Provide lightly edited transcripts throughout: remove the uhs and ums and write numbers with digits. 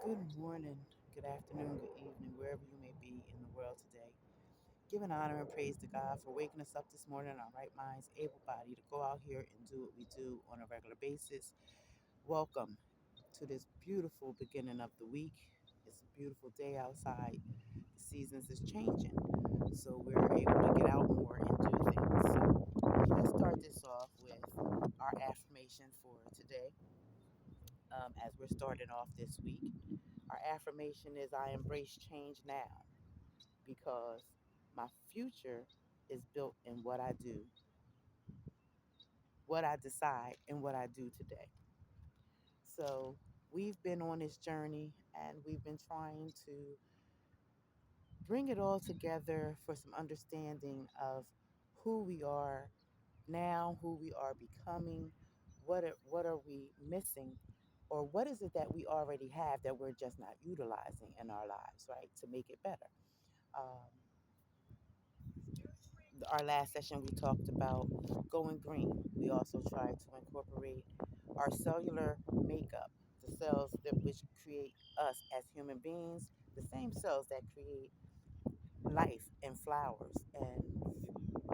Good morning, good afternoon, good evening, wherever you may be in the world today. Giving honor and praise to God for waking us up this morning in our right minds, able body to go out here and do what we do on a regular basis. Welcome to this beautiful beginning of the week. It's a beautiful day outside. The seasons is changing, so we're able to get out more and do things. So let's start this off with our affirmation for today. As we're starting off this week, our affirmation is I embrace change now because my future is built in what I do, what I decide, and what I do today. So we've been on this journey and we've been trying to bring it all together for some understanding of who we are now, who we are becoming, what are we missing, or what is it that we already have that we're just not utilizing in our lives, right, to make it better. Um, our last session, we talked about going green. We also tried to incorporate our cellular makeup, the cells that which create us as human beings, the same cells that create life and flowers and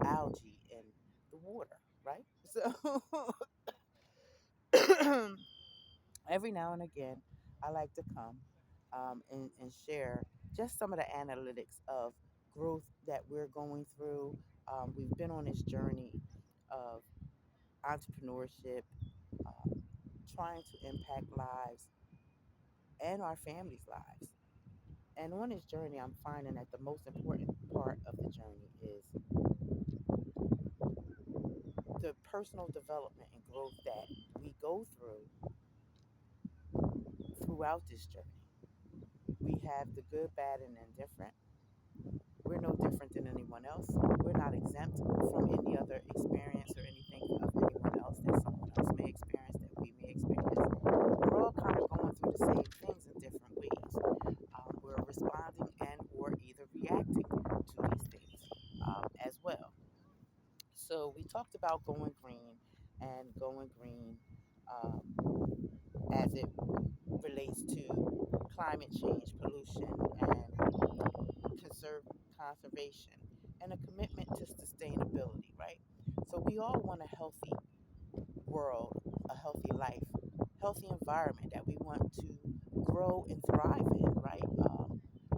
algae and the water, right? So every now and again, I like to come and share just some of the analytics of growth that we're going through. We've been on this journey of entrepreneurship, um, trying to impact lives and our families' lives. And on this journey, I'm finding that the most important part of the journey is the personal development and growth that we go throughout this journey. We have the good, bad, and indifferent. We're no different than anyone else. We're not exempt from any other experience or anything of anyone else that someone else may experience, that we may experience. We're all kind of going through the same things in different ways. We're responding and or either reacting to these things as well. So we talked about going green and going green as it relates to climate change, pollution, and conservation, and a commitment to sustainability, right? So we all want a healthy world, a healthy life, healthy environment that we want to grow and thrive in, right?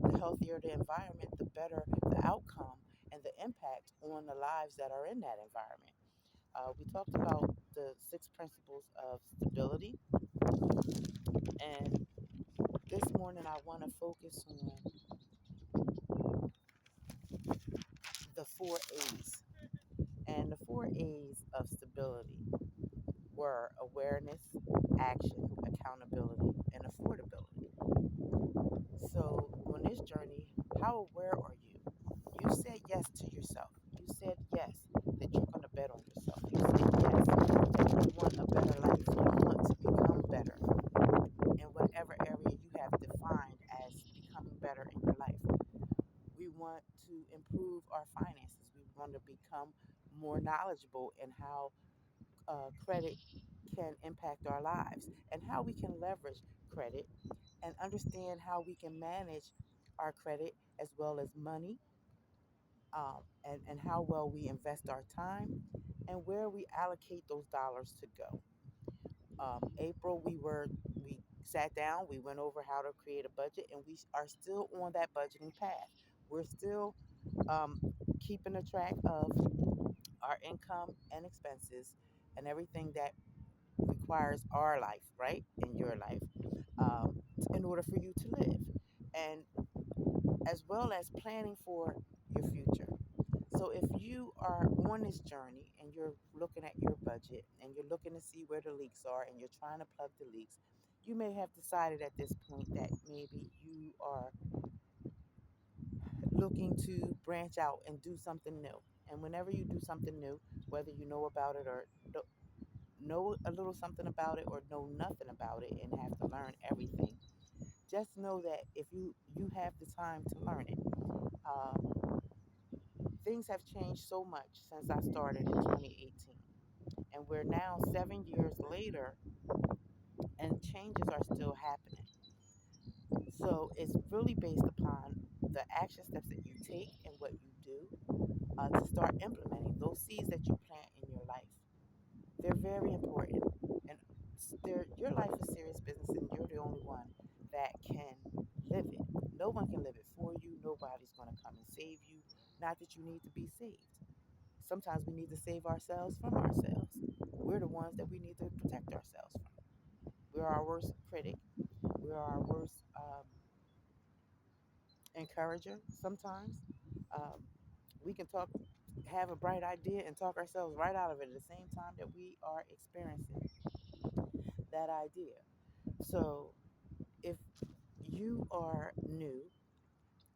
The healthier the environment, the better the outcome and the impact on the lives that are in that environment. We talked about the six principles of stability, and this morning I want to focus on the four A's. And the four A's of stability were awareness, action, accountability, and affordability. So, on this journey, how aware are you? You said yes to yourself. You said yes that you're going to bet on yourself. You said yes that you want a better life. You want to become better in whatever area you have defined as becoming better in your life. We want to improve our finances. We want to become more knowledgeable in how credit can impact our lives and how we can leverage credit and understand how we can manage our credit as well as money, and how well we invest our time and where we allocate those dollars to go. April, we sat down, we went over how to create a budget, and we are still on that budgeting path. We're still um, keeping a track of our income and expenses and everything that requires our life, right, in your life, in order for you to live, and as well as planning for your future. So if you are on this journey and you're looking at your budget and you're looking to see where the leaks are and you're trying to plug the leaks, you may have decided at this point that maybe you are looking to branch out and do something new. And whenever you do something new, whether you know about it or know a little something about it or know nothing about it and have to learn everything, just know that if you have the time to learn it. Things have changed so much since I started in 2018, and we're now 7 years later, and changes are still happening. So it's really based upon the action steps that you take and what you do to start implementing those seeds that you plant in your life. They're very important, and your life is serious business, and you're the only one that can live it. No one can live it for you. Nobody's going to come and save you. Not that you need to be saved. Sometimes we need to save ourselves from ourselves. We're the ones that we need to protect ourselves from. We're our worst critic. We're our worst encourager sometimes. Um, we can have a bright idea and talk ourselves right out of it at the same time that we are experiencing that idea. So if you are new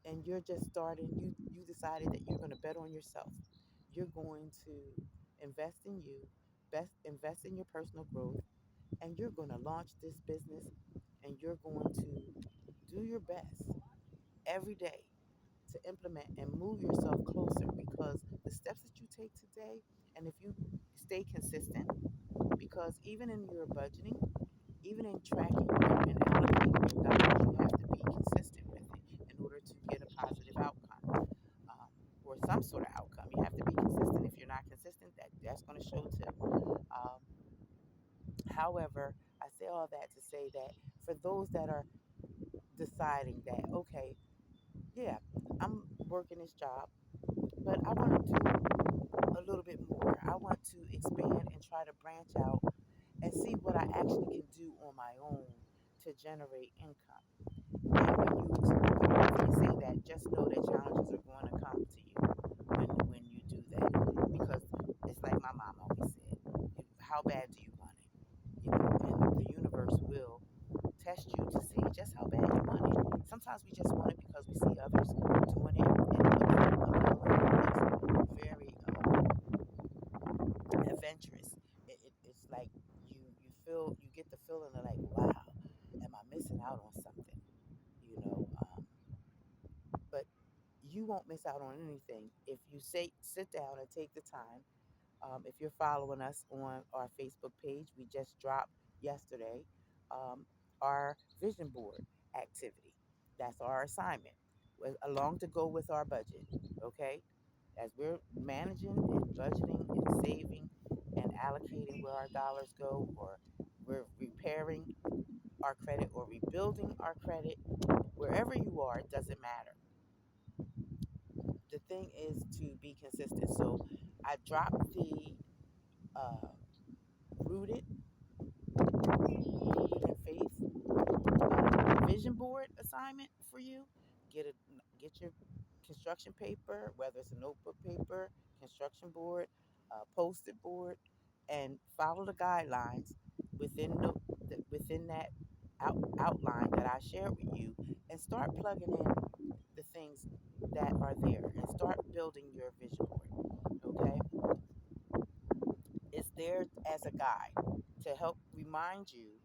and you're just starting, you decided that you're going to bet on yourself. You're going to invest in you, best invest in your personal growth, and you're going to launch this business, and you're going to do your best every day to implement and move yourself closer, because the steps that you take today, and if you stay consistent, because even in your budgeting, even in tracking and allocating your dollars, you have to be consistent with it in order to get a positive outcome, or some sort of outcome. You have to be consistent. If you're not consistent, that's going to show too. However, I say all that to say that for those that are deciding that, okay, yeah, I'm working this job, but I want to do a little bit more. I want to expand and try to branch out and see what I actually can do on my own to generate income. And when you say that, just know that challenges are going to come to you when you do that, because it's like my mom always said, how bad do you want it? And the universe will test you to see just how bad you want it. Sometimes we just want it because we see others doing it, and it looks appealing. It's very adventurous. It's like you get the feeling of like, wow, am I missing out on something? You know, but you won't miss out on anything if you sit down and take the time. If you're following us on our Facebook page, we just dropped yesterday um, our vision board activity. That's our assignment, along to go with our budget. Okay, as we're managing and budgeting and saving and allocating where our dollars go, or we're repairing our credit or rebuilding our credit, wherever you are, it doesn't matter. The thing is to be consistent. So I dropped the uh, rooted, rooted in faith vision board assignment for you. Get your construction paper, whether it's a notebook paper, construction board, post-it board, and follow the guidelines within within that outline that I shared with you, and start plugging in the things that are there, and start building your vision board. Okay, it's there as a guide to help remind you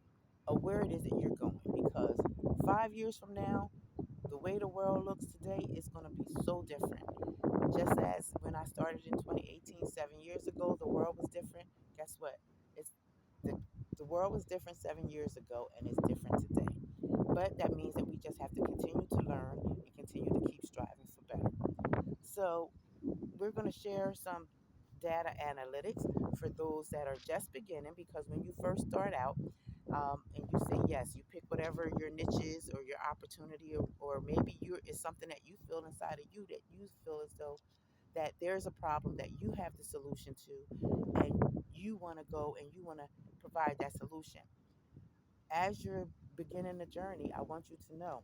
of where it is that you're going, because 5 years from now, the way the world looks today is going to be so different. Just as when I started in 2018, 7 years ago, the world was different. Guess what? It's the, the world was different 7 years ago, and it's different today. But that means that we just have to continue to learn and continue to keep striving for better. So we're going to share some data analytics for those that are just beginning, because when you first start out, and you say yes, you pick whatever your niche is or your opportunity, or maybe it's something that you feel inside of you that you feel as though that there's a problem that you have the solution to, and you want to go and you want to provide that solution. As you're beginning the journey, I want you to know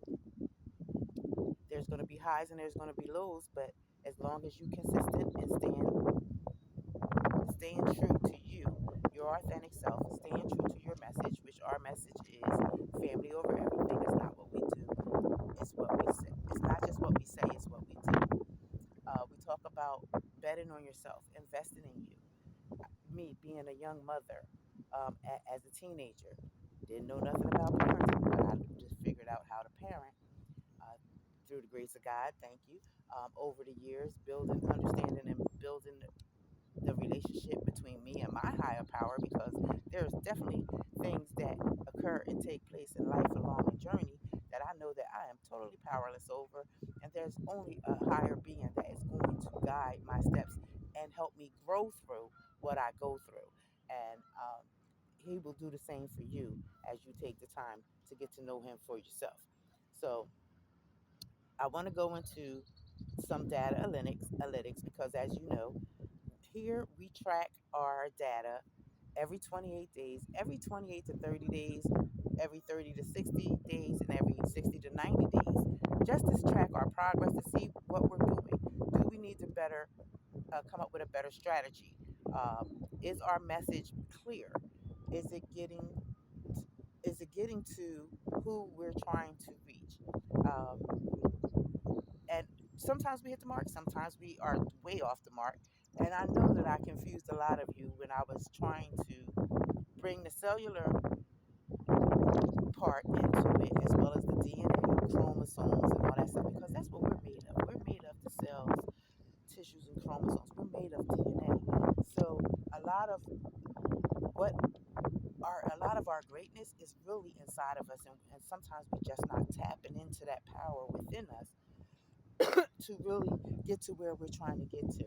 there's going to be highs and there's going to be lows, but as long as you're consistent and staying true to you, your authentic self, staying true to your message, which our message is family over everything. It's not what we do, it's what we say. It's not just what we say, it's what we do. We talk about betting on yourself, investing in you. Me being a young mother, as a teenager, didn't know nothing about parenting, but I just figured out how to parent uh, through the grace of God. Thank you. Over the years, building, understanding, and building the relationship between me and my higher power, because there's definitely things that occur and take place in life along the journey that I know that I am powerless over, and there's only a higher being that is going to guide my steps and help me grow through what I go through. And he will do the same for you as you take the time to get to know him for yourself. So I want to go into some data analytics because, as you know, here we track our data every 28 days, every 28 to 30 days, every 30 to 60 days, and every 60 to 90 days, just to track our progress to see what we're doing. Do we need to better come up with a better strategy? Is our message clear? Is it getting is it getting to who we're trying to reach? Um, and sometimes we hit the mark, sometimes we are way off the mark. And I know that I confused a lot of you when I was trying to bring the cellular part into it, as well as the DNA, chromosomes, and all that stuff, because that's what we're made of. We're made of the cells, tissues, and chromosomes. We're made of DNA. So a lot of what a lot of our greatness is really inside of us, and sometimes we're just not tapping into that power within us to really get to where we're trying to get to.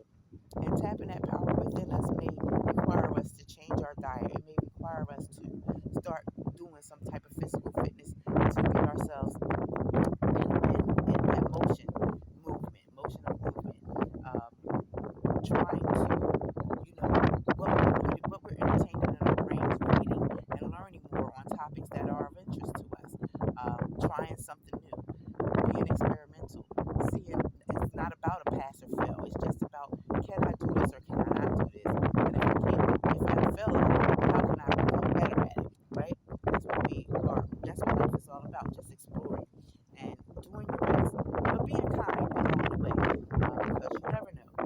And tapping that power within us may require us to change our diet. It may require us to start doing some type of physical fitness to get ourselves in that motion of movement. Trying to, what we're entertaining in our brains, reading and learning more on topics that are of interest to us. Trying something new, being experimental, seeing it's not about a pass or fail. It's just about, can I do this or can I not do this? And if I fail at it, how can I become better at it? Right? That's what we are. That's what life is all about. Just exploring and doing your best, but being kind along the way, because you never know.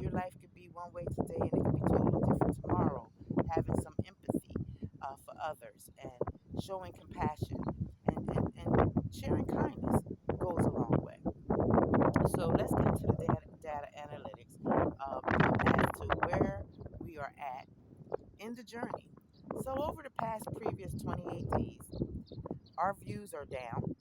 Your life could be one way today and it could be totally different tomorrow. Having some empathy for others and showing compassion and sharing kindness goes a long way. So let's get into the data analytics as to where we are at in the journey. So over the past previous 28 days, our views are down,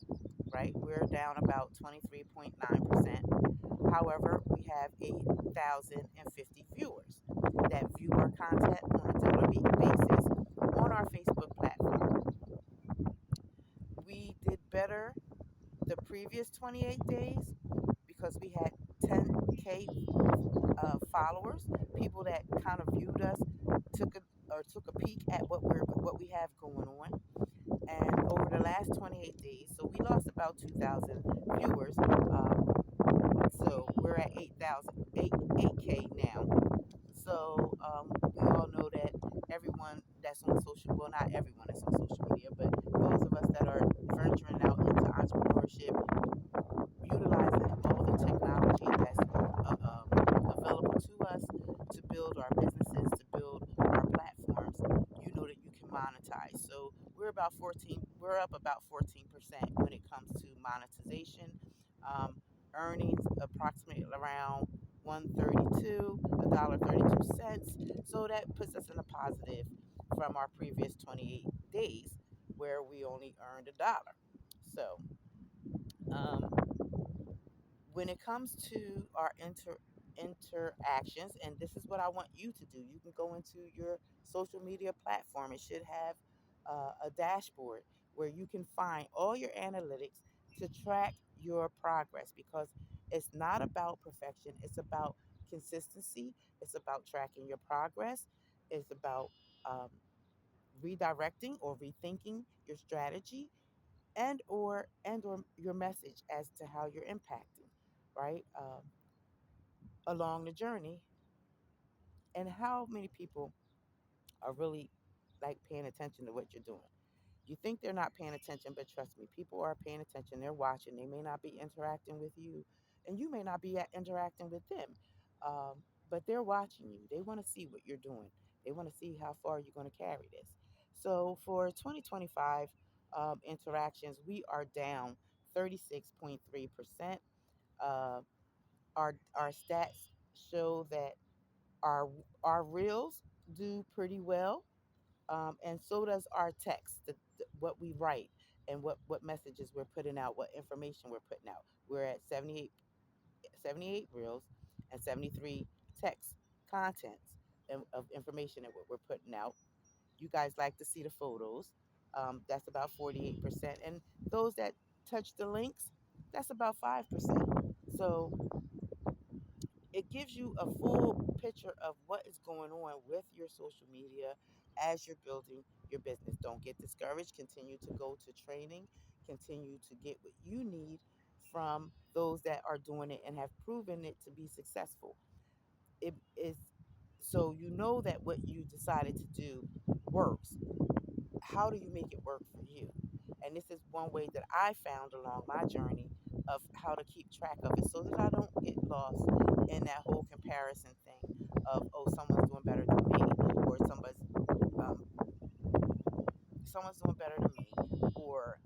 right? We're down about 23.9%. However, we have 8,050 viewers that view our content on a daily basis on our Facebook platform. We did better the previous 28 days because we had 10K followers, people that kind of viewed us, took a peek at what we have going on. And over the last 28 days, so we lost about 2,000 viewers. So we're at 8K now. So we all know that everyone that's on social, well, not everyone that's on social media, but those of us that are venturing out into entrepreneurship, utilizing all the technology that's available to us to build our businesses, to build our platforms, you know that you can monetize. So we're up about 14% when it comes to monetization. Um, Earnings approximately around 132, $1.32. So that puts us in a positive from our previous 28 days where we only earned $1. So um, when it comes to our interactions, and this is what I want you to do, you can go into your social media platform. It should have a dashboard where you can find all your analytics to track your progress, because it's not about perfection, it's about consistency, it's about tracking your progress, it's about um, redirecting or rethinking your strategy and or your message as to how you're impacting, right, along the journey, and how many people are really like paying attention to what you're doing. You think they're not paying attention, but trust me, people are paying attention. They're watching. They may not be interacting with you, and you may not be interacting with them, um, but they're watching you. They want to see what you're doing. They want to see how far you're going to carry this. So for 2025 interactions, we are down 36.3%. Uh, our stats show that our our reels do pretty well, and so does our text, what we write. and what messages we're putting out, what information we're putting out. We're at 78 reels and 73 text contents of information that we're putting out. You guys like to see the photos. That's about 48%. And those that touch the links, that's about 5%. So it gives you a full picture of what is going on with your social media as you're building your business. Don't get discouraged. Continue to go to training. Continue to get what you need from those that are doing it and have proven it to be successful. It is so you know that what you decided to do works. How do you make it work for you? And this is one way that I found along my journey of how to keep track of it so that I don't get lost in that whole comparison thing of, oh, someone's doing better than me, or um, someone's doing better than me, or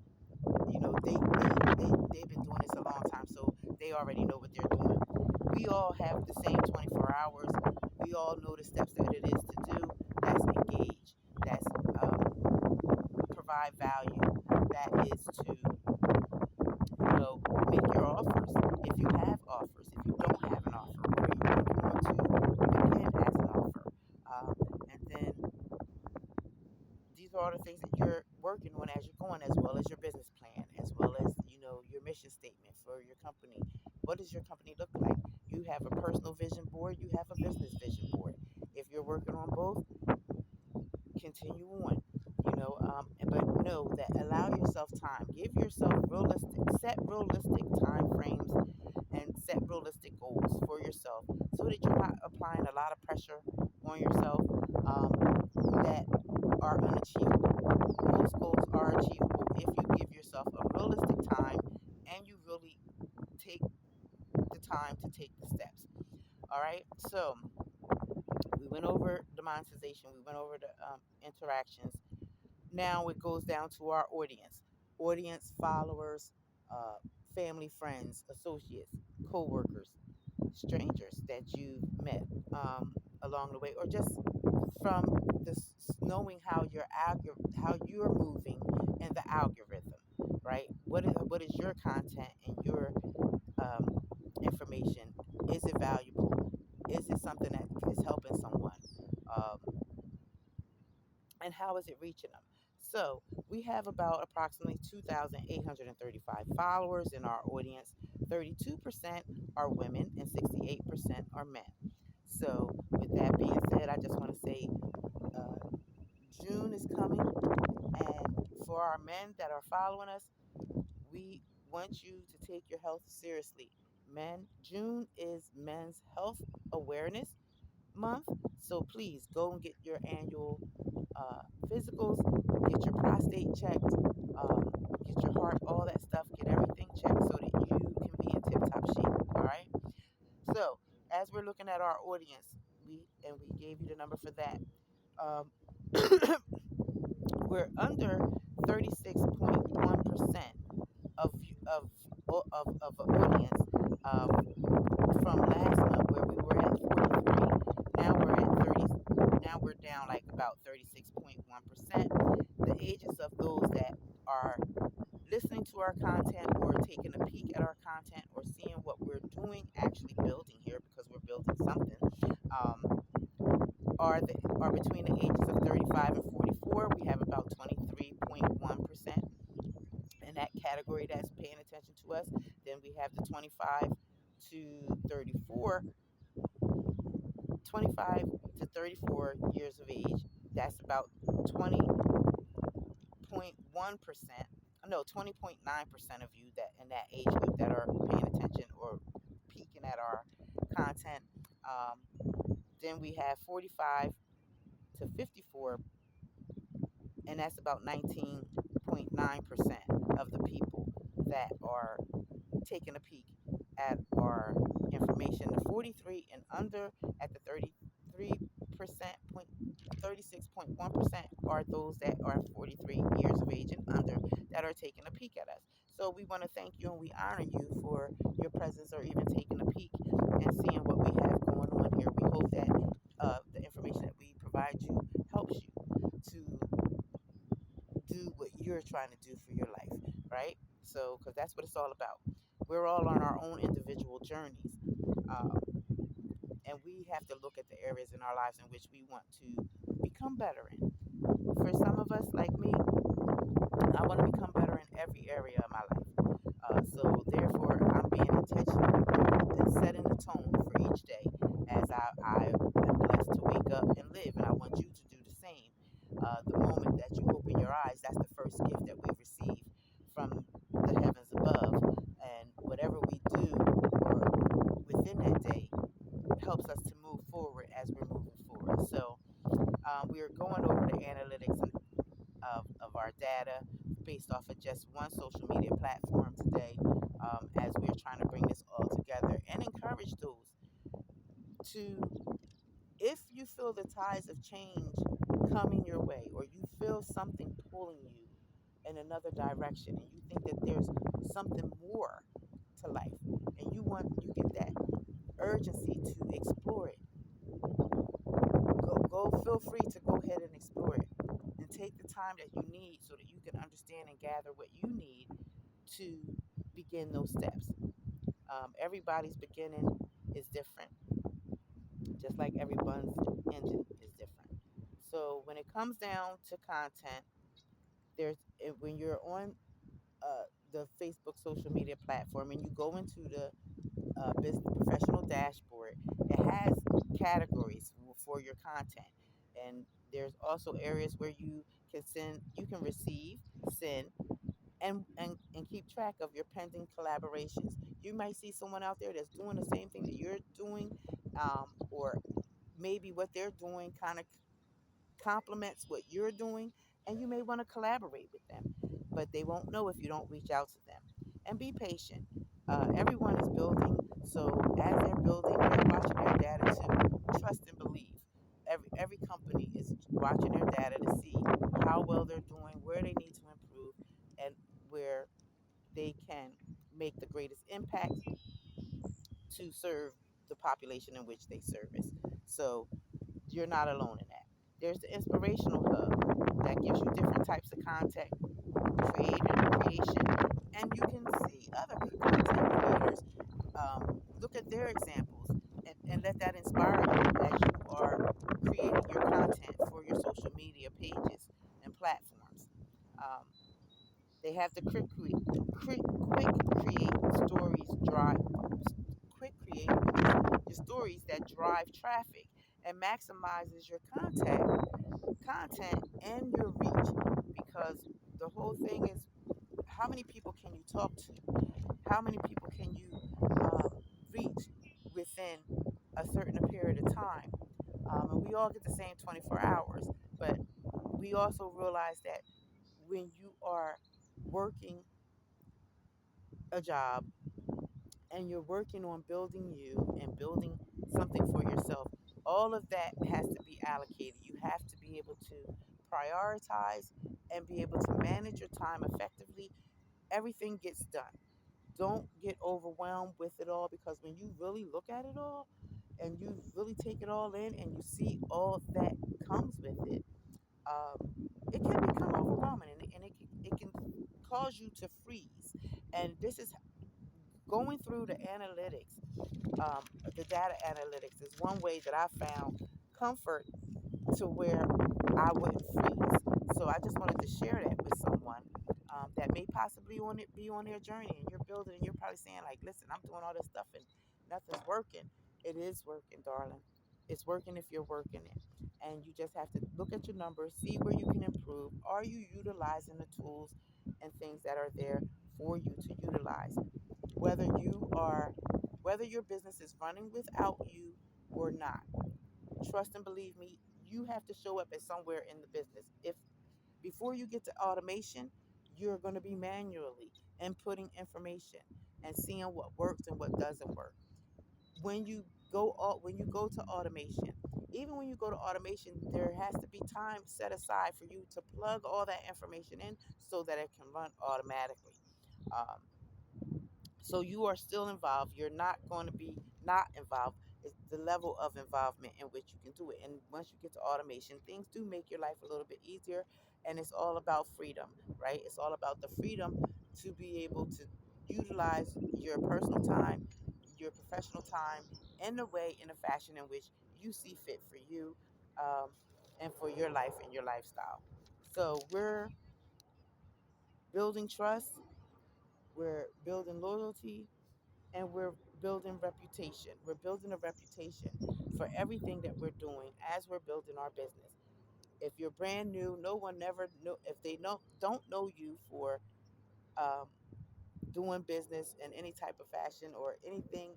they've been doing this a long time, so they already know what they're doing. We all have the same 24 hours. We all know the steps that it is to do. That's engage. That's provide value. That is to, make your offers. If you have offers, if you don't have an offer, what are you working on to begin as an offer? Um, and then these are all the things that you're working on as you're going, as well as your business plan, as well as your mission statement for your company. What does your company look like? You have a personal vision board, you have a business vision board. If you're working on both, continue on. But know that allow yourself time. Give yourself set realistic time frames and set realistic goals for yourself so that you're not applying a lot of pressure on yourself that are unachievable. Most goals are achievable if you give yourself a realistic time and you really take the time to take the steps. All right. So we went over the monetization, we went over the interactions. Now it goes down to our audience, followers, uh, family, friends, associates, co-workers, strangers that you've met along the way, or just from this knowing how you're moving in the algorithm, right? What is your content and your um, information? Is it valuable? Is it something that is helping someone? Um, and how is it reaching them? So we have about approximately 2,835 followers in our audience. 32% are women and 68% are men. So with that being said, I just want to say uh, June is coming, and for our men that are following us, we want you to take your health seriously. Men, June is Men's Health Awareness Month, so please go and get your annual physicals, get your prostate checked, get your heart, all that stuff, get everything checked so that you can be in tip top shape. All right. So as we're looking at our audience, we gave you the number for that. Um, we're under 36.1% of of of an audience from last month where we were at 43. Now we're at 30. Now we're down like about 36.1%. The ages of those that are listening to our content or taking a peek at our content or seeing what we're doing, actually building here because we're building something, um, are between the ages of 35 and 44. We have about 23.1% in that category that's paying attention to us. Then we have the to 34, 25 to 34 years of age. That's about 20.1%. No, 20.9% of you that in that age group that are paying attention or peeking at our content. Then we have 45 to 54, and that's about 19.9% of the people that are taking a peek at our information. The 43 and under at the 33% point 36.1% are those that are 43 years of age and under that are taking a peek at us. So we want to thank you and we honor you for your presence or even taking a peek and seeing what we have going on here. We hope that the information that we provide you helps you to do what you're trying to do for your life, right? So, because that's what it's all about. We're all on our own individual journeys. Um, and we have to look at the areas in our lives in which we want to become better in. For some of us, like me, I want to become better in every area of my life. So therefore, I'm being intentional and setting the tone for each day as I am blessed to wake up and live. And I want you to do the same. The moment that you open your eyes, that's the first gift that we receive from the heavens above. And whatever we do or within that day helps us to move forward as we're moving forward. So we are going over the analytics of our data based off of just one social media platform today, as we're trying to bring this all together and encourage those to, if you feel the tides of change coming your way, or you feel something pulling you in another direction, and you think that there's something more to life, and you get that urgency to explore it, go feel free to go ahead and explore it, and take the time that you need so that you can understand and gather what you need to begin those steps. Everybody's beginning is different, just like everyone's engine is different. So when it comes down to content, when you're on the Facebook social media platform and you go into the business professional dashboard, it has categories for your content, and there's also areas where you can receive, send, and keep track of your pending collaborations. You might see someone out there that's doing the same thing that you're doing, or maybe what they're doing kind of complements what you're doing, and you may want to collaborate with them, but they won't know if you don't reach out to them. And be patient. Everyone is building, so as they're building, they're watching their data to trust and believe. Every company is watching their data to see how well they're doing, where they need to improve, and where they can make the greatest impact to serve the population in which they service. So you're not alone in that. There's the inspirational hub that gives you different types of content creation, and you can see other content creators, look at their examples, and let that inspire you as you are creating your content for your social media pages and platforms. Um, they have the quick create stories drive quick create, which is your stories that drive traffic and maximizes your content and your reach, because the whole thing is, how many people can you talk to? How many people can you reach within a certain period of time? And we all get the same 24 hours, but we also realize that when you are working a job and you're working on building you and building something for yourself, all of that has to be allocated. You have to be able to prioritize and be able to manage your time effectively. Everything gets done. Don't get overwhelmed with it all, because when you really look at it all and you really take it all in and you see all that comes with it, it can become overwhelming, and it can cause you to freeze. And this is going through the analytics, the data analytics is one way that I found comfort to where I wouldn't freeze. So I just wanted to share that with someone that may possibly be on their journey, and you're building, and you're probably saying like, "Listen, I'm doing all this stuff and nothing's working." It is working, darling. It's working if you're working it, and you just have to look at your numbers, see where you can improve. Are you utilizing the tools and things that are there for you to utilize? Whether you are, whether your business is running without you or not, trust and believe me, you have to show up at somewhere in the business. If before you get to automation, you're going to be manually inputting information and seeing what works and what doesn't work. When you go to automation, even when you go to automation, there has to be time set aside for you to plug all that information in so that it can run automatically. Um, so you are still involved. You're not going to be not involved. It's the level of involvement in which you can do it. And once you get to automation, things do make your life a little bit easier, And it's all about freedom, right? It's all about the freedom to be able to utilize your personal time, your professional time in the way, in a fashion in which you see fit for you, um, and for your life and your lifestyle. So we're building trust, we're building loyalty, and we're building reputation. We're building a reputation for everything that we're doing as we're building our business. If you're brand new, no one never know if they don't know you for um, doing business in any type of fashion or anything.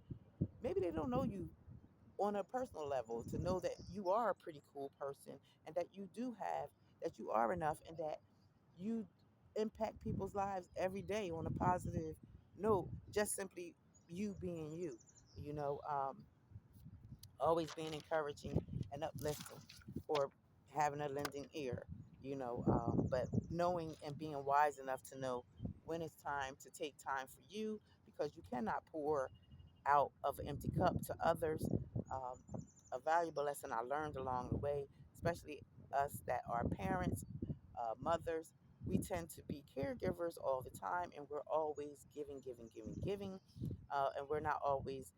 Maybe they don't know you on a personal level to know that you are a pretty cool person and that you do have that you are enough and that you impact people's lives every day on a positive note, just simply you being you, you know. Always being encouraging and uplifting, or having a lending ear, but knowing and being wise enough to know when it's time to take time for you, because you cannot pour out of an empty cup to others. A valuable lesson I learned along the way, especially us that are parents, mothers, we tend to be caregivers all the time, and we're always giving, giving, giving, giving, and we're not always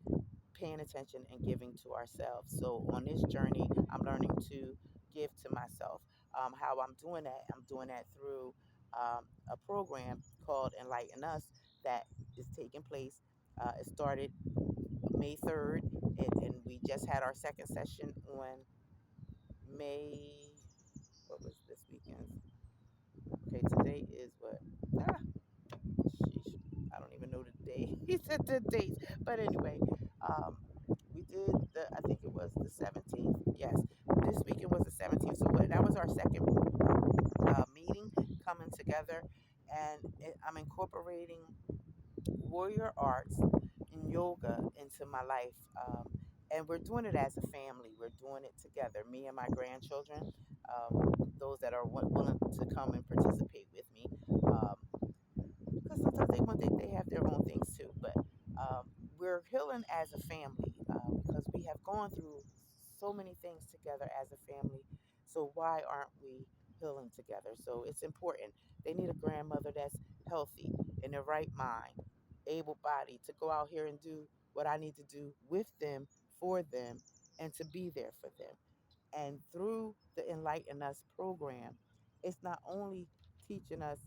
paying attention and giving to ourselves. So on this journey, I'm learning to give to myself. How I'm doing that? I'm doing that through a program called Enlighten Us that is taking place. It started May 3rd, and we just had our second session on May. What was this weekend? Okay, today is what? Ah, sheesh, I don't even know the day. He said the dates, but anyway, um, we did the. I think it was the 17th. Yes, this weekend was the 17th. So that was our second meeting coming together, and I'm incorporating warrior arts and yoga into my life. And we're doing it as a family. We're doing it together, me and my grandchildren, those that are willing to come and participate with me. Because sometimes they have their own things too. But we're healing as a family because we have gone through so many things together as a family. So why aren't we healing together? So it's important. They need a grandmother that's healthy, in their right mind, able bodied to go out here and do what I need to do with them, for them, and to be there for them. And through the Enlighten Us program, it's not only teaching us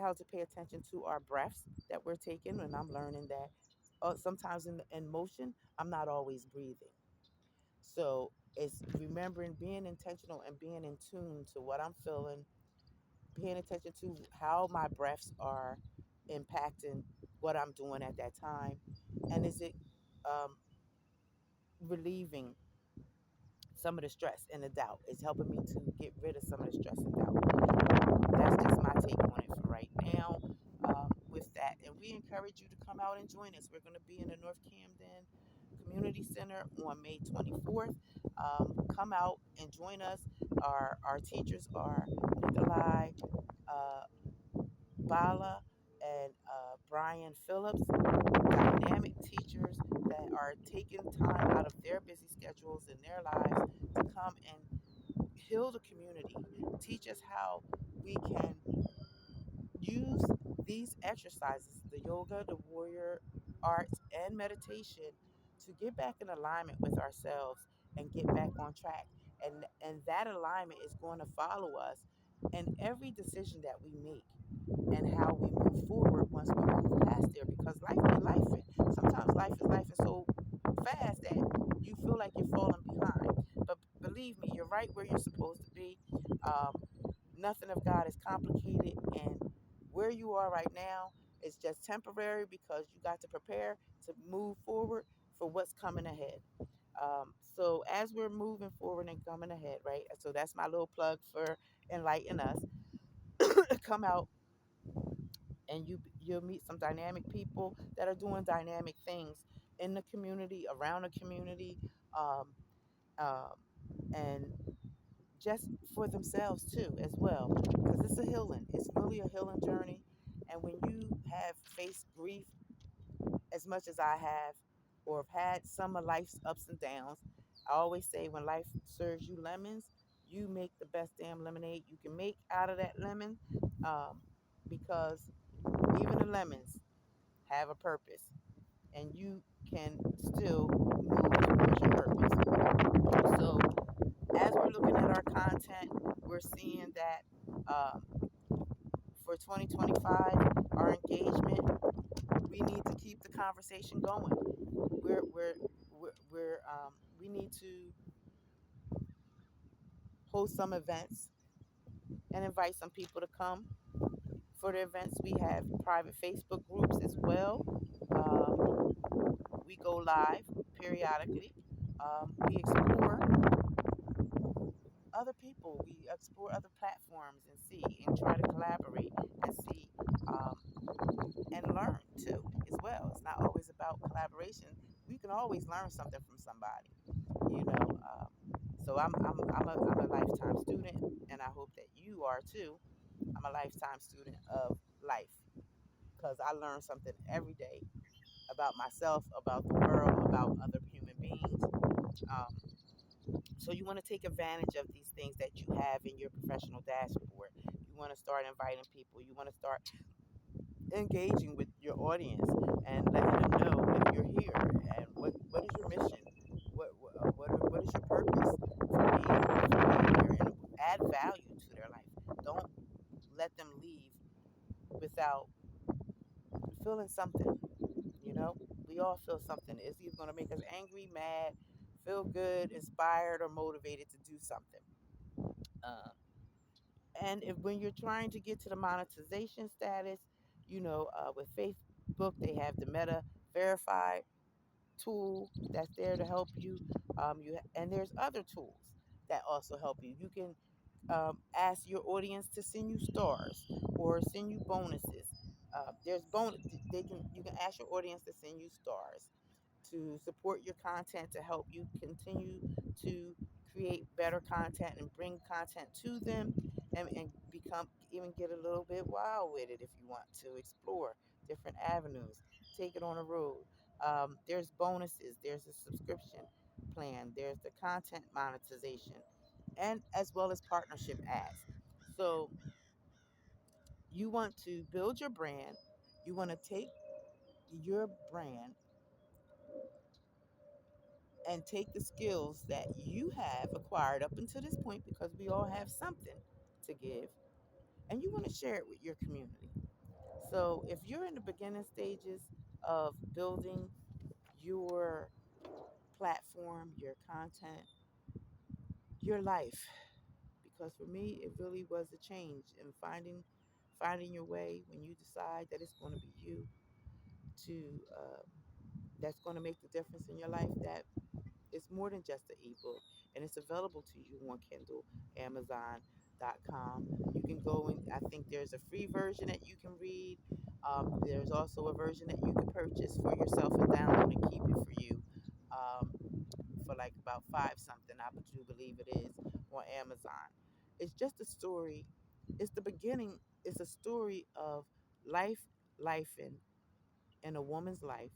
how to pay attention to our breaths that we're taking, and I'm learning that sometimes in motion, I'm not always breathing. So it's remembering, being intentional, and being in tune to what I'm feeling, paying attention to how my breaths are impacting what I'm doing at that time, and is it um, relieving some of the stress and the doubt. It's helping me to get rid of some of the stress and doubt. That's just my take on it for right now. With that, and we encourage you to come out and join us. We're going to be in the North Camden Community Center on May 24th. Come out and join us. Our teachers are Nikolai uh, Bala and Brian Phillips, dynamic teachers that are taking time out of their busy schedules in their lives to come and heal the community, teach us how we can use these exercises, the yoga, the warrior arts, and meditation, to get back in alignment with ourselves and get back on track. And that alignment is going to follow us in every decision that we make and how we move forward once we move past there, because life be life. Sometimes life is life so fast that you feel like you're falling behind. But believe me, you're right where you're supposed to be. Um, Nothing of God is complicated, and where you are right now is just temporary, because you got to prepare to move forward for what's coming ahead. So as we're moving forward and coming ahead, right? So that's my little plug for Enlighten Us. Come out and you'll meet some dynamic people that are doing dynamic things in the community, around the community, um, um, and just for themselves too as well, because it's a healing. It's really a healing journey. And when you have faced grief as much as I have, or have had some of life's ups and downs, I always say when life serves you lemons, you make the best damn lemonade you can make out of that lemon, um, because even the lemons have a purpose, and you can still move towards your purpose. So, as we're looking at our content, we're seeing that for 2025, our engagement, we need to keep the conversation going. We need to host some events and invite some people to come for the events. We have private Facebook groups as well. Um, we go live periodically. We explore other people. We explore other platforms and see and try to collaborate and see, um, and learn too as well. It's not always about collaboration. We can always learn something from somebody, you know. So I'm a lifetime student, and I hope that you are too. I'm a lifetime student of life because I learn something every day about myself, about the world, about other human beings. Um, so you want to take advantage of these things that you have in your professional dashboard. You want to start inviting people. You want to start engaging with your audience and letting them know that you're here and what is your mission, what is your purpose for being here, and add value to their life. Don't let them leave without feeling something. You know, we all feel something. It's either going to make us angry, mad, feel good, inspired, or motivated to do something. Uh, and if when you're trying to get to the monetization status, with Facebook, they have the Meta Verified tool that's there to help you. And there's other tools that also help you. You can ask your audience to send you stars or send you bonuses. There's bonus. You can ask your audience to send you stars to support your content to help you continue to create better content and bring content to them, and become even get a little bit wild with it if you want to explore different avenues, take it on the road. There's bonuses, there's a subscription plan, there's the content monetization, and as well as partnership ads. So you want to build your brand, you want to take your brand and take the skills that you have acquired up until this point, because we all have something to give, and you want to share it with your community. So if you're in the beginning stages of building your platform, your content, your life, because for me it really was a change in finding your way when you decide that it's going to be you to that's going to make the difference in your life. That it's more than just an ebook, and it's available to you on Kindle, Amazon.com. You can go and I think there's a free version that you can read. There's also a version that you can purchase for yourself and download and keep it for you, um, for like about five something. I do believe it is on Amazon. It's just a story. It's the beginning. It's a story of life in a woman's life,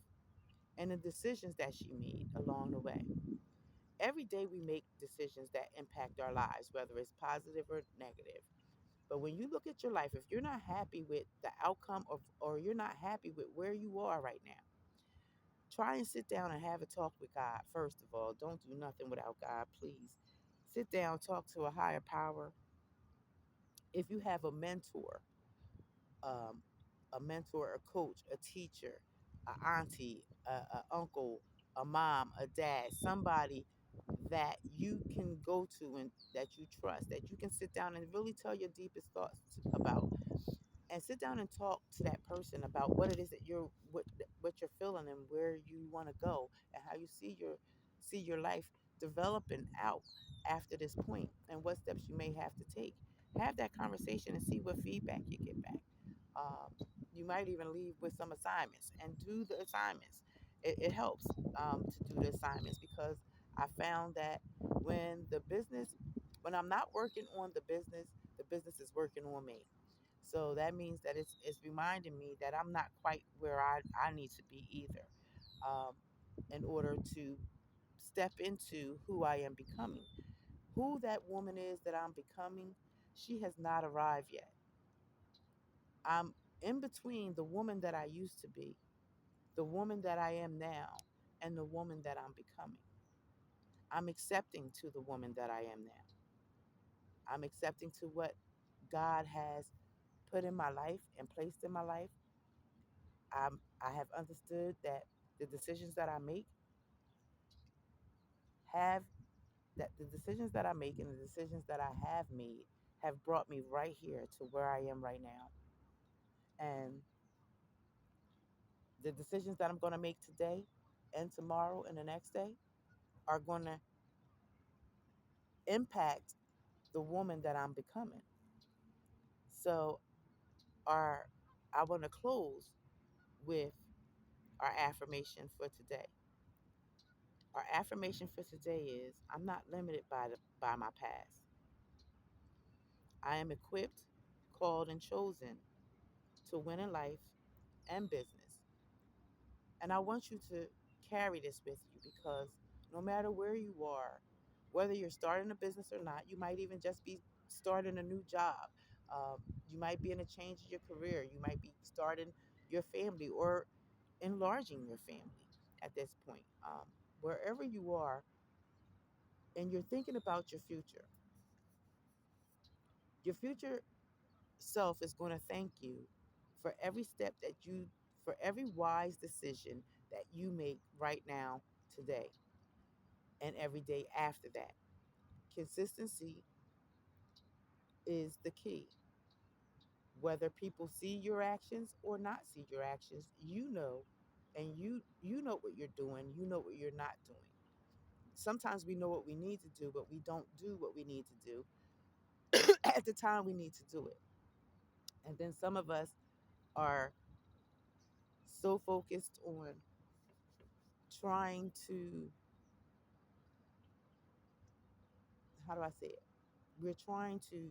and the decisions that she made along the way. Every day we make decisions that impact our lives, whether it's positive or negative. But when you look at your life, if you're not happy with the outcome of, or you're not happy with where you are right now, try and sit down and have a talk with God. First of all, don't do nothing without God, please. Sit down, talk to a higher power. If you have um, a mentor, a coach, a teacher, a auntie, a uncle, a mom, a dad, somebody that you can go to and that you trust, that you can sit down and really tell your deepest thoughts about, and sit down and talk to that person about what it is that what you're feeling and where you want to go, and how you see your life developing out after this point, and what steps you may have to take. Have that conversation and see what feedback you get back. um, you might even leave with some assignments and do the assignments. It helps, to do the assignments, because I found that when I'm not working on the business is working on me. So that means that it's reminding me that I'm not quite where I need to be either, um, in order to step into who I am becoming. Who that woman is that I'm becoming, she has not arrived yet. I'm in between the woman that I used to be, the woman that I am now, and the woman that I'm becoming. I'm accepting to the woman that I am now. I'm accepting to what God has put in my life and placed in my life. I have understood that the decisions that I make have that the decisions that I make and the decisions that I have made have brought me right here to where I am right now. And the decisions that I'm going to make today and tomorrow and the next day are going to impact the woman that I'm becoming. So, our I want to close with our affirmation for today. Our affirmation for today is I'm not limited by my past. I am equipped, called, and chosen to win in life and business. And I want you to carry this with you because no matter where you are, whether you're starting a business or not, you might even just be starting a new job. Um, you might be in a change in your career. You might be starting your family or enlarging your family at this point. Wherever you are and you're thinking about your future self is going to thank you for every step for every wise decision that you make right now, today, and every day after that. Consistency is the key. Whether people see your actions or not see your actions, you know, and you know what you're doing, you know what you're not doing. Sometimes we know what we need to do, but we don't do what we need to do at the time we need to do it. And then some of us are so focused on trying to, how do I say it? We're trying to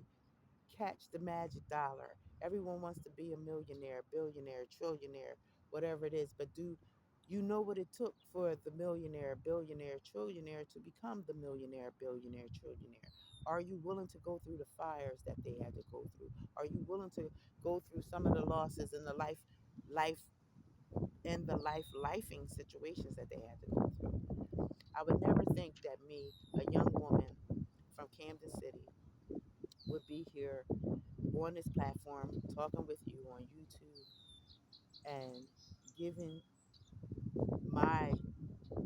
catch the magic dollar. Everyone wants to be a millionaire, billionaire, trillionaire, whatever it is. But do you know what it took for the millionaire, billionaire, trillionaire to become the millionaire, billionaire, trillionaire? Are you willing to go through the fires that they had to go through? Are you willing to go through some of the losses in the life, in the lifing situations that they had to go through? I would never think that me, a young woman from Camden City, would be here on this platform talking with you on YouTube and giving my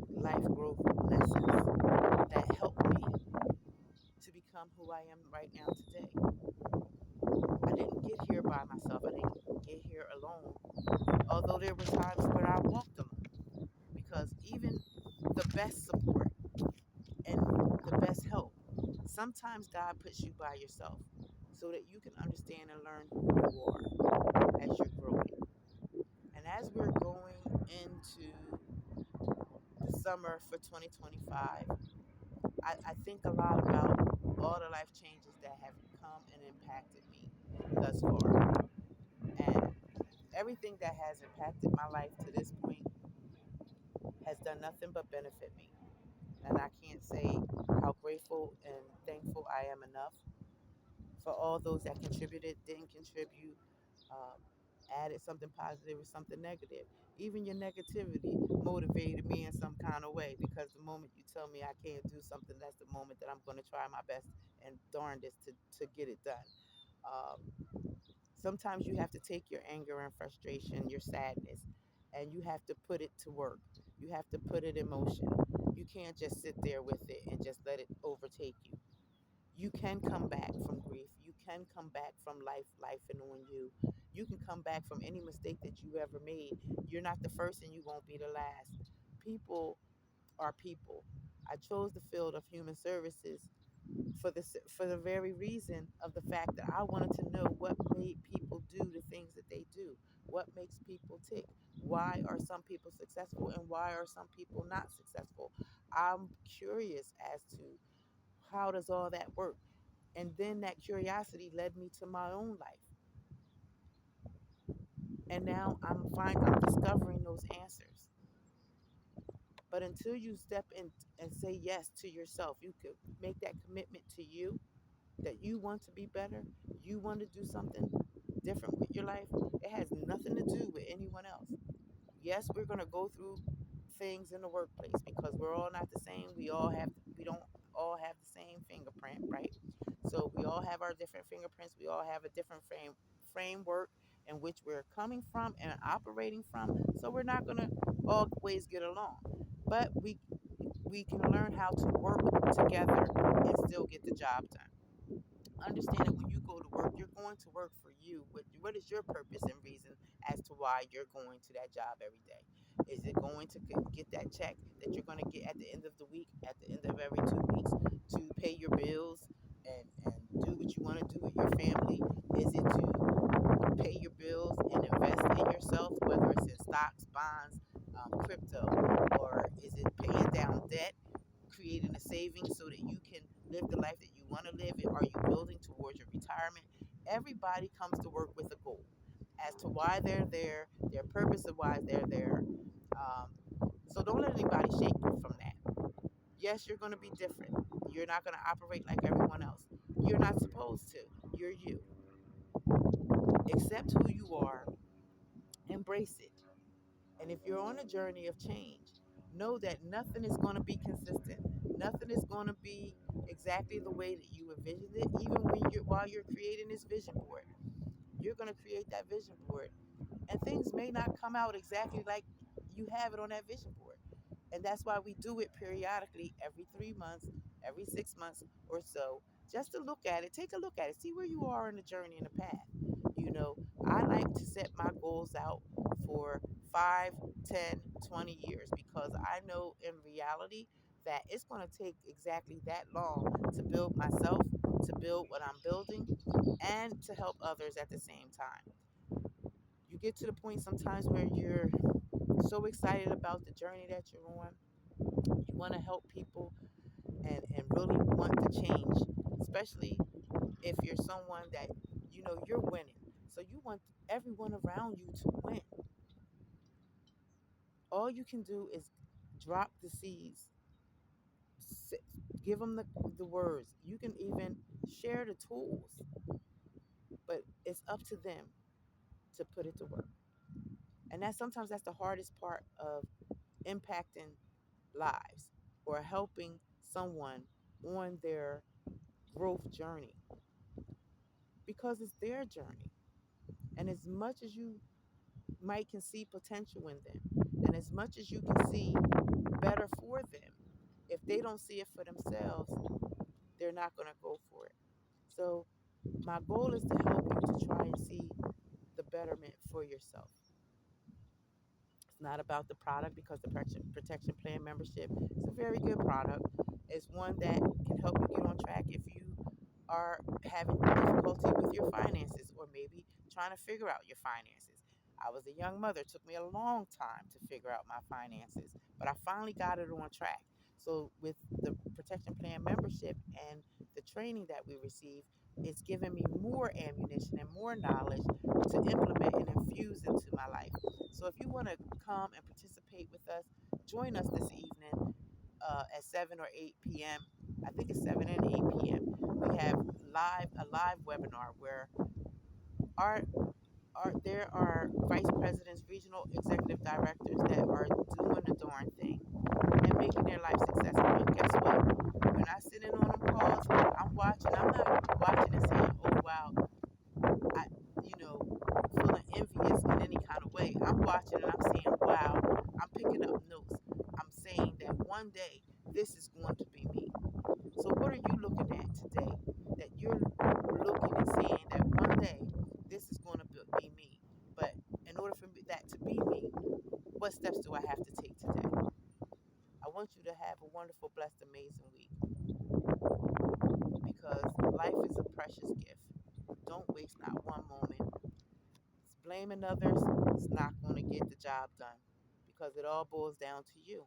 life growth lessons that helped me to become who I am right now today. I didn't get here by myself. I didn't get here alone. Although there were times where I walked alone because even the best support and the best help, sometimes God puts you by yourself so that you can understand and learn who you are as you're growing. And as we're going into the summer for 2025, I think a lot about all the life changes that have come and impacted me thus far. And everything that has impacted my life to this point has done nothing but benefit me. And I can't say how grateful and thankful I am enough for all those that contributed, didn't contribute, um, added something positive or something negative. Even your negativity motivated me in some kind of way because the moment you tell me I can't do something, that's the moment that I'm going to try my best and darndest to get it done. Um, Sometimes you have to take your anger and frustration, your sadness, and you have to put it to work. You have to put it in motion. You can't just sit there with it and just let it overtake you. You can come back from grief. You can come back from life and on you. You can come back from any mistake that you ever made. You're not the first and you won't be the last. People are people. I chose the field of human services for the very reason of the fact that I wanted to know what made people do the things that they do. What makes people tick? Why are some people successful and why are some people not successful? I'm curious as to how does all that work? And then that curiosity led me to my own life. And now I'm discovering those answers. But until you step in and say yes to yourself, you could make that commitment to you that you want to be better, you want to do something different with your life. It has nothing to do with anyone else. Yes, we're going to go through things in the workplace because we're all not the same. We don't all have the same fingerprint, right? So we all have our different fingerprints. We all have a different framework in which we're coming from and operating from. So we're not going to always get along. But we can learn how to work together and still get the job done. Understand that when you go to work, you're going to work for you. What is your purpose and reason as to why you're going to that job every day? Is it going to get that check that you're going to get at the end of the week, at the end of every 2 weeks, to pay your bills and do what you want to do with your family? Is it to pay your bills and invest in yourself, whether it's in stocks, bonds, crypto, or is it paying down debt, creating a savings so that you can live the life that you want to live? Are you building towards your retirement? Everybody comes to work with a goal as to why they're there, their purpose of why they're there. So don't let anybody shake you from that. Yes, you're going to be different. You're not going to operate like everyone else. You're not supposed to. You're you. Accept who you are, embrace it. And if you're on a journey of change, know that nothing is going to be consistent. Nothing is going to be exactly the way that you envisioned it. Even while you're creating this vision board, you're going to create that vision board, and things may not come out exactly like you have it on that vision board. And that's why we do it periodically, every 3 months, every 6 months or so, just to look at it, take a look at it, see where you are in the journey and the path. You know, I like to set my goals out for 5, 10, 20 years because I know in reality that it's going to take exactly that long to build myself, to build what I'm building, and to help others at the same time. You get to the point sometimes where you're so excited about the journey that you're on. You want to help people and really want to change, especially if you're someone that you're winning. So you want everyone around you to win. All you can do is drop the seeds, s- give them the words. You can even share the tools, but it's up to them to put it to work. And that's the hardest part of impacting lives or helping someone on their growth journey because it's their journey. And as much as you might can see potential in them, and as much as you can see better for them, if they don't see it for themselves, they're not going to go for it. So my goal is to help you to try and see the betterment for yourself. It's not about the product because the protection plan membership is a very good product. It's one that can help you get on track if you are having difficulty with your finances or maybe trying to figure out your finances. I was a young mother. It took me a long time to figure out my finances, but I finally got it on track. So with the protection plan membership and the training that we receive, it's given me more ammunition and more knowledge to implement and infuse into my life. So if you want to come and participate with us, join us this evening at 7 or 8 p.m. I think it's 7 and 8 p.m. We have a live webinar where our there are vice presidents, regional executive directors that are doing the darn thing and making their life successful. And guess what? When I sit in on them calls, I'm watching. I'm not watching and saying, "Oh wow," I, feeling envious in any kind of way. I'm watching and I'm saying, "Wow." I'm picking up notes. I'm saying that one day this is going to be me. So what are you looking at today that you're looking and seeing that one day this is going to be me? But in order for that to be me, what steps do I have to take today? I want you to have a wonderful, blessed, amazing week because life is a precious gift. Don't waste not one moment. Blaming others is not going to get the job done because it all boils down to you.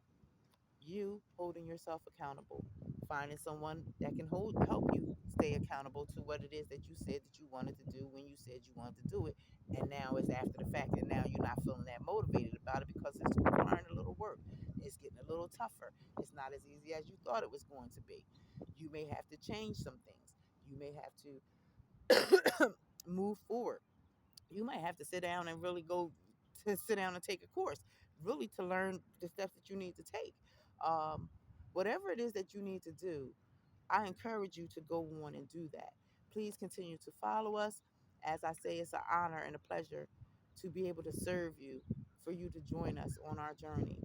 You holding yourself accountable, finding someone that can help you stay accountable to what it is that you said that you wanted to do when you said you wanted to do it, and now it's after the fact, and now you're not feeling that motivated about it because it's requiring a little work. It's getting a little tougher. It's not as easy as you thought it was going to be. You may have to change some things. You may have to move forward. You might have to sit down and really go to sit down and take a course, really to learn the steps that you need to take. Um, Whatever it is that you need to do, I encourage you to go on and do that. Please continue to follow us. As I say, it's an honor and a pleasure to be able to serve you, for you to join us on our journey,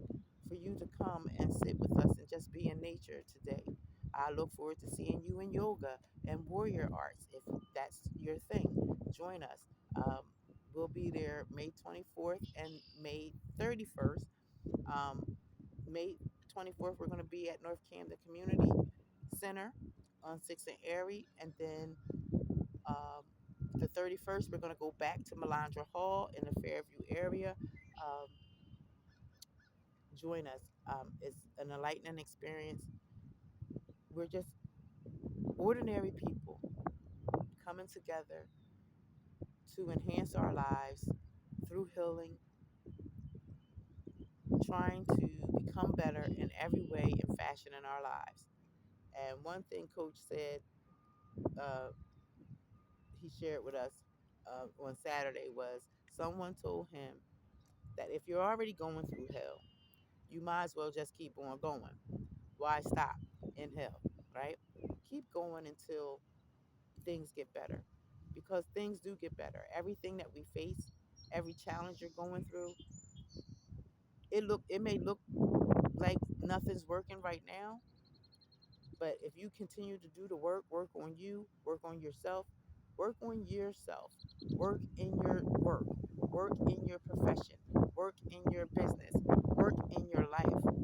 for you to come and sit with us and just be in nature today. I look forward to seeing you in yoga and warrior arts. If that's your thing, join us. Um, we'll be there May 24th and May 31st. Um, May 24th, we're going to be at North Camden Community Center on 6th and Erie. And then um, the 31st, we're going to go back to Melandra Hall in the Fairview area. Um, Join us. It's an enlightening experience. We're just ordinary people coming together to enhance our lives through healing, trying to become better in every way and fashion in our lives. And one thing Coach said, uh, he shared with us on Saturday, was someone told him that if you're already going through hell, you might as well just keep on going. Why stop in hell, right? Keep going until things get better, because things do get better. Everything that we face, every challenge you're going through, it may look like nothing's working right now, but if you continue to do the work, work on you, work on yourself, work on yourself, work in your work, work in your profession, work in your business, work in your life,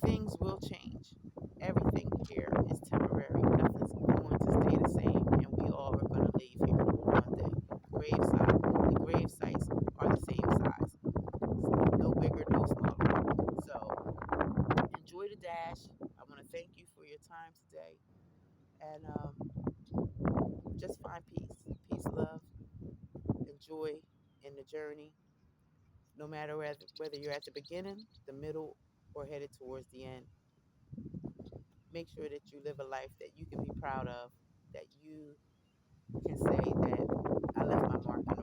things will change. Everything here is temporary. Nothing's going to stay the same, and we all are going to leave here one day. The grave sites are the same size, no bigger, no smaller. So enjoy the dash. I want to thank you for your time today, and just find peace, love, and joy in the journey. No matter whether you're at the beginning, the middle, or headed towards the end, make sure that you live a life that you can be proud of, that you can say that I left my mark